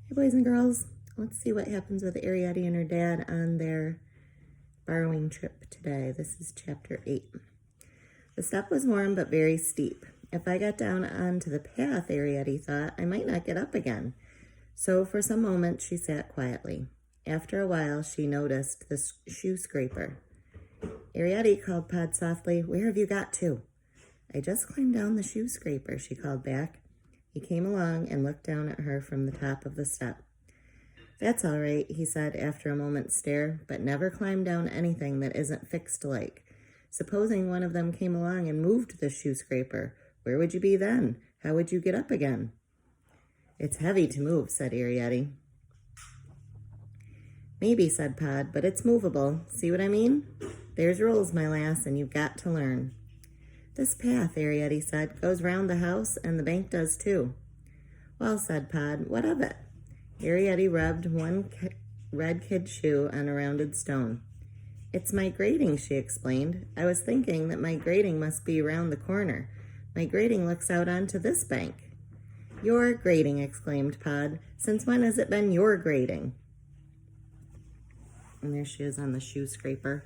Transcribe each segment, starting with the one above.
Hey boys and girls, let's see what happens with Ariadne and her dad on their borrowing trip today. This is chapter 8. The step was warm but very steep. If I got down onto the path, Ariadne thought, I might not get up again. So for some moments she sat quietly. After a while she noticed the shoe scraper. Ariadne called Pod softly, "Where have you got to?" "I just climbed down the shoe scraper," she called back. He came along and looked down at her from the top of the step. "That's all right," he said after a moment's stare, "but never climb down anything that isn't fixed like. Supposing one of them came along and moved the shoe scraper, where would you be then? How would you get up again?" "It's heavy to move," said Ariadne. "Maybe," said Pod, "but it's movable. See what I mean? There's rules, my lass, and you've got to learn." "This path," Ariadne said, "goes round the house, and the bank does too." "Well," said Pod, "what of it?" Ariadne rubbed one red kid shoe on a rounded stone. "It's my grating," she explained. "I was thinking that my grating must be round the corner. My grating looks out onto this bank." "Your grating," exclaimed Pod. "Since when has it been your grating?" And there she is on the shoe scraper.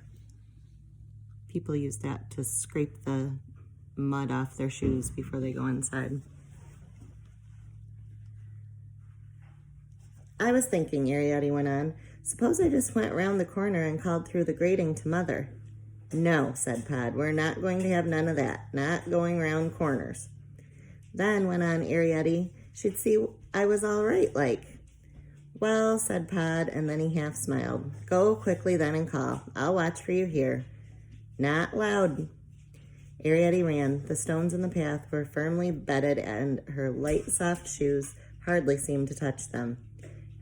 People use that to scrape the mud off their shoes before they go inside. "I was thinking," Ariadne went on, "suppose I just went round the corner and called through the grating to Mother." "No," said Pod, "we're not going to have none of that. Not going round corners." "Then," went on Ariadne, "she'd see I was all right, like." "Well," said Pod, and then he half smiled. "Go quickly then and call. I'll watch for you here." "Not loud." Ariadne ran. The stones in the path were firmly bedded, and her light, soft shoes hardly seemed to touch them.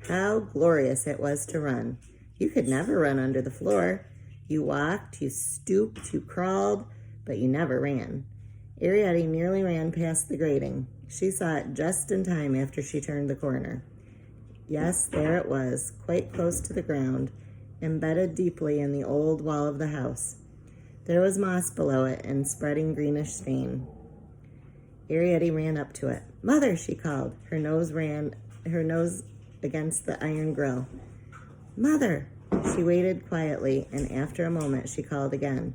How glorious it was to run. You could never run under the floor. You walked, you stooped, you crawled, but you never ran. Ariadne nearly ran past the grating. She saw it just in time after she turned the corner. Yes, there it was, quite close to the ground, embedded deeply in the old wall of the house. There was moss below it and spreading greenish stain. Ariadne ran up to it. "Mother," she called. Her nose against the iron grill. "Mother!" She waited quietly, and after a moment she called again.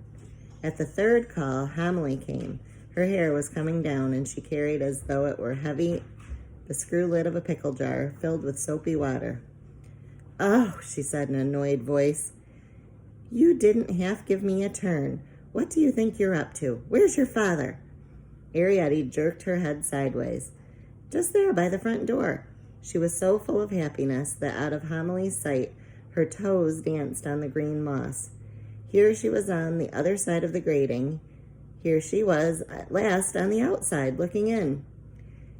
At the third call, Homily came. Her hair was coming down, and she carried, as though it were heavy, the screw lid of a pickle jar filled with soapy water. "Oh," she said in an annoyed voice, "you didn't half give me a turn. What do you think you're up to? Where's your father?" Ariadne jerked her head sideways. "Just there by the front door." She was so full of happiness that out of Homily's sight, her toes danced on the green moss. Here she was on the other side of the grating. Here she was, at last, on the outside, looking in.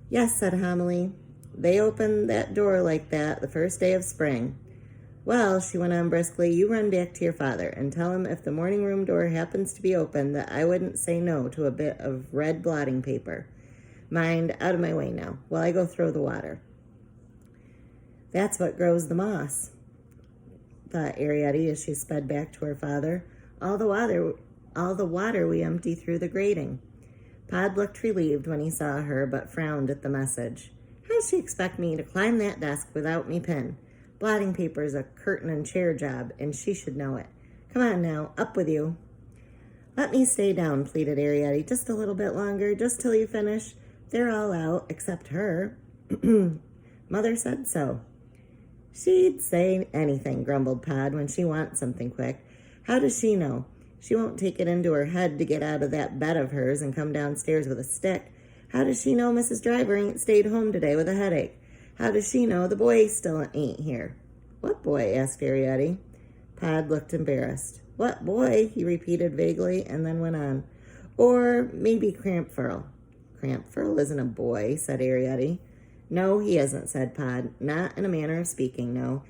"Yes," said Homily. "They opened that door like that the first day of spring. Well," she went on briskly, "you run back to your father and tell him if the morning room door happens to be open that I wouldn't say no to a bit of red blotting paper. Mind, out of my way now, while I go throw the water." "That's what grows the moss," thought Ariadne as she sped back to her father. All the water we empty through the grating." Pod looked relieved when he saw her, but frowned at the message. "How'd she expect me to climb that desk without me pin? Blotting paper's a curtain and chair job, and she should know it. Come on now, up with you." "Let me stay down," pleaded Ariadne, "just a little bit longer, just till you finish. They're all out, except her." "Mother said so." "She'd say anything," grumbled Pod, "when she wants something quick. How does she know? She won't take it into her head to get out of that bed of hers and come downstairs with a stick. How does she know Mrs. Driver ain't stayed home today with a headache? How does she know the boy still ain't here?" "What boy?" asked Ariadne. Pod looked embarrassed. "What boy?" he repeated vaguely, and then went on. "Or maybe Crampfurl." "Crampfurl isn't a boy," said Ariadne. "No, he isn't," said Pod. "Not in a manner of speaking, no."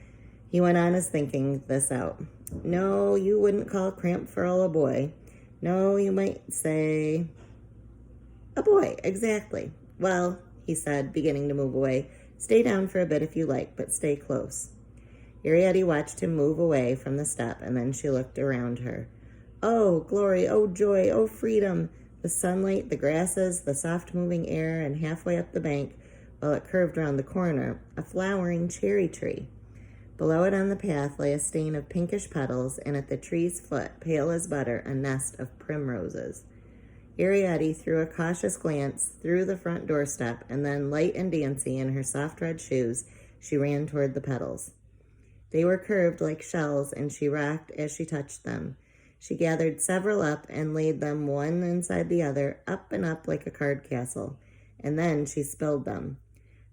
He went on as thinking this out. "No, you wouldn't call Crampfurl a boy. No, you might say a boy, exactly. Well," he said, beginning to move away, "stay down for a bit if you like, but stay close." Ariadne watched him move away from the step, and then she looked around her. Oh, glory, oh, joy, oh, freedom! The sunlight, the grasses, the soft moving air, and halfway up the bank while it curved round the corner, a flowering cherry tree. Below it on the path lay a stain of pinkish petals, and at the tree's foot, pale as butter, a nest of primroses. Arrietty threw a cautious glance through the front doorstep, and then, light and dancy in her soft red shoes, she ran toward the petals. They were curved like shells, and she rocked as she touched them. She gathered several up and laid them one inside the other, up and up like a card castle, and then she spilled them.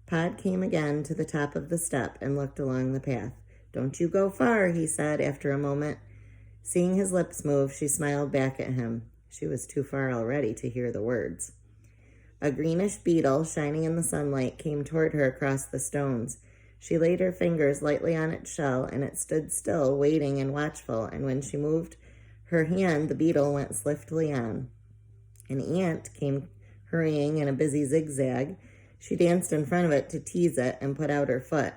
Pod came again to the top of the step and looked along the path. "Don't you go far," he said after a moment. Seeing his lips move, she smiled back at him. She was too far already to hear the words. A greenish beetle, shining in the sunlight, came toward her across the stones. She laid her fingers lightly on its shell, and it stood still, waiting and watchful, and when she moved her hand, the beetle went swiftly on. An ant came hurrying in a busy zigzag. She danced in front of it to tease it and put out her foot.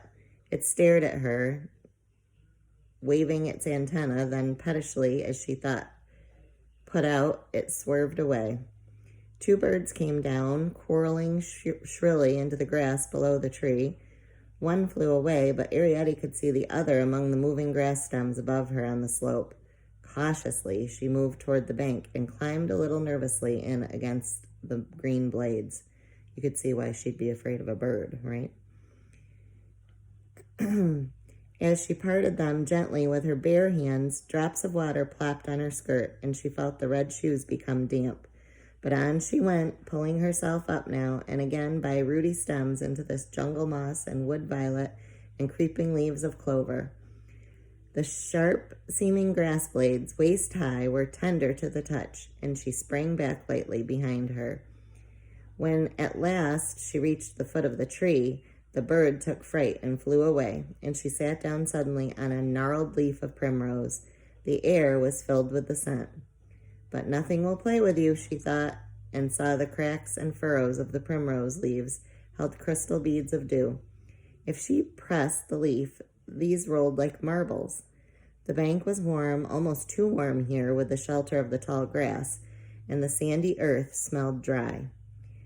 It stared at her, waving its antenna, then pettishly, as she thought, put out, it swerved away. Two birds came down, quarreling shrilly into the grass below the tree. One flew away, but Arrietty could see the other among the moving grass stems above her on the slope. Cautiously, she moved toward the bank and climbed a little nervously in against the green blades. You could see why she'd be afraid of a bird, right? As she parted them gently with her bare hands, drops of water plopped on her skirt, and she felt the red shoes become damp. But on she went, pulling herself up now and again by rooty stems into this jungle moss and wood violet and creeping leaves of clover. The sharp-seeming grass blades, waist-high, were tender to the touch, and she sprang back lightly behind her. When at last she reached the foot of the tree, the bird took fright and flew away, and she sat down suddenly on a gnarled leaf of primrose. The air was filled with the scent. But nothing will play with you, she thought, and saw the cracks and furrows of the primrose leaves held crystal beads of dew. If she pressed the leaf, these rolled like marbles. The bank was warm, almost too warm here with the shelter of the tall grass, and the sandy earth smelled dry.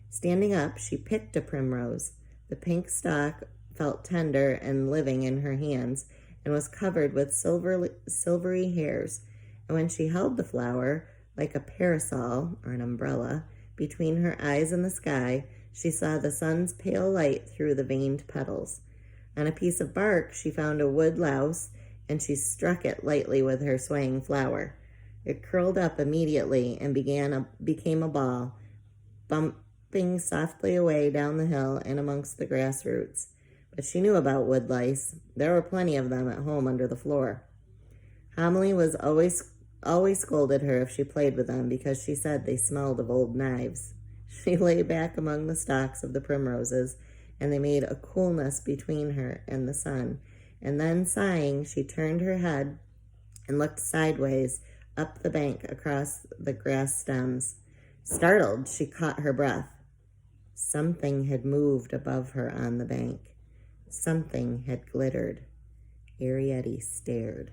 Standing up, she picked a primrose. The pink stalk felt tender and living in her hands and was covered with silvery hairs, and when she held the flower, like a parasol or an umbrella, between her eyes and the sky, she saw the sun's pale light through the veined petals. On a piece of bark, she found a wood louse, and she struck it lightly with her swaying flower. It curled up immediately and became a ball, bumping softly away down the hill and amongst the grass roots. But she knew about wood lice. There were plenty of them at home under the floor. Homily was always scolded her if she played with them because she said they smelled of old knives. She lay back among the stalks of the primroses, and they made a coolness between her and the sun. And then, sighing, she turned her head and looked sideways up the bank across the grass stems. Startled, she caught her breath. Something had moved above her on the bank. Something had glittered. Arrietty stared.